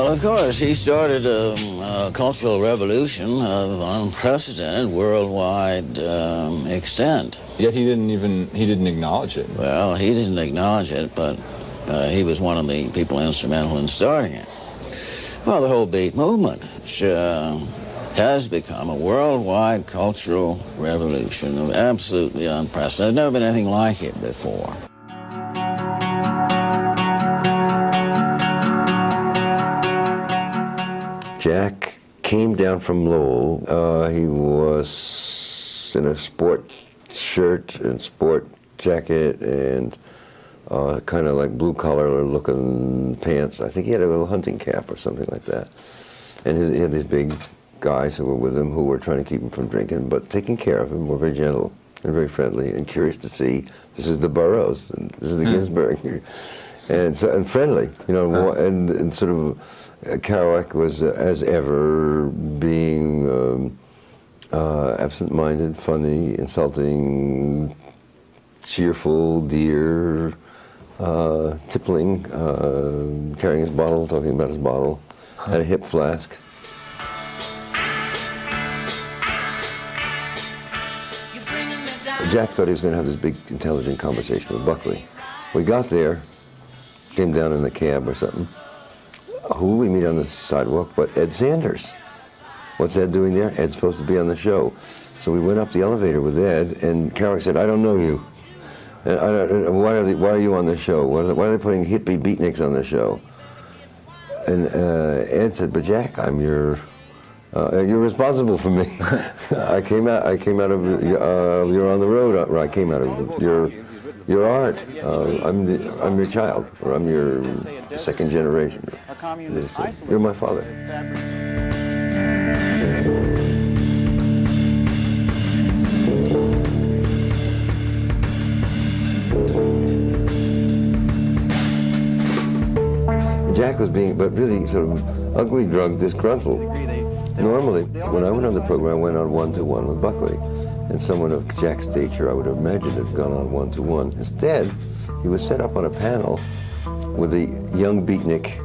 Well, of course, he started a cultural revolution of unprecedented worldwide extent. Yet he didn't acknowledge it. Well, he didn't acknowledge it, but he was one of the people instrumental in starting it. Well, the whole beat movement, which has become a worldwide cultural revolution, absolutely unprecedented. There's never been anything like it before. Jack came down from Lowell. He was in a sport shirt and sport jacket and kind of like blue-collar looking pants. I think he had a little hunting cap or something like that. And he had these big guys who were with him who were trying to keep him from drinking, but taking care of him, were very gentle and very friendly and curious to see, this is the Burroughs, and this is the Ginsberg. And friendly, you know, and sort of Kerouac was, as ever, being absent-minded, funny, insulting, cheerful, dear, tippling, carrying his bottle, talking about his bottle, had a hip flask. Jack thought he was going to have this big, intelligent conversation with Buckley. We got there, came down in a cab or something. Who we meet on the sidewalk but Ed Sanders. What's Ed doing there? Ed's supposed to be on the show. So we went up the elevator with Ed, and Kerouac said, I don't know you. And why are you on the show? Why are they putting hippie beatniks on the show? And Ed said, but Jack, you're responsible for me. I came out of you're on the road. I came out of your art. I'm your child, or I'm your second generation. You're my father. Jack was being, but really sort of ugly drunk, disgruntled. Normally, when I went on the program, I went on one-to-one with Buckley. And someone of Jack's stature, I would have imagined, had gone on one-to-one. Instead, he was set up on a panel with the young beatnik,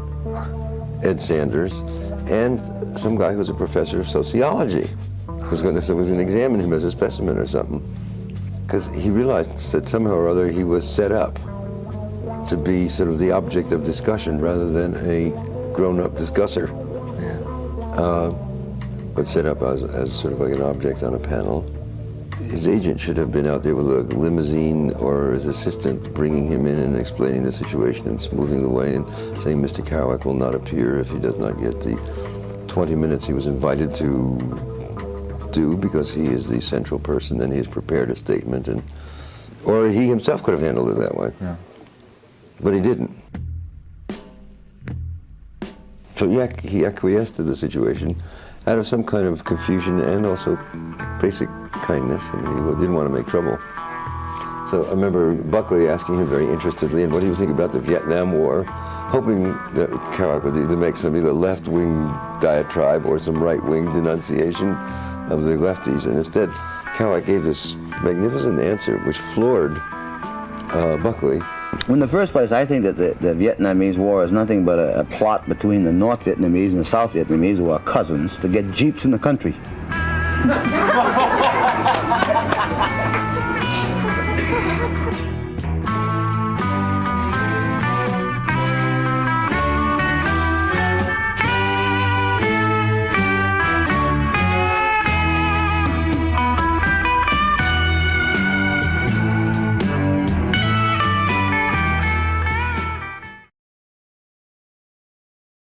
Ed Sanders, and some guy who's a professor of sociology. Was going to examine him as a specimen or something. Because he realized that somehow or other he was set up to be sort of the object of discussion rather than a grown-up discusser. Yeah. But set up as sort of like an object on a panel. His agent should have been out there with a limousine or his assistant bringing him in and explaining the situation and smoothing the way and saying Mr. Kerouac will not appear if he does not get the 20 minutes he was invited to do because he is the central person and he has prepared a statement. Or he himself could have handled it that way. Yeah. But he didn't. So he acquiesced to the situation out of some kind of confusion and also basic kindness. I mean, he didn't want to make trouble. So I remember Buckley asking him very interestedly, and what do you think about the Vietnam War, hoping that Kerouac would either make some either left-wing diatribe or some right-wing denunciation of the lefties. And instead, Kerouac gave this magnificent answer which floored Buckley. In the first place, I think that the Vietnamese War is nothing but a plot between the North Vietnamese and the South Vietnamese, who are cousins, to get jeeps in the country.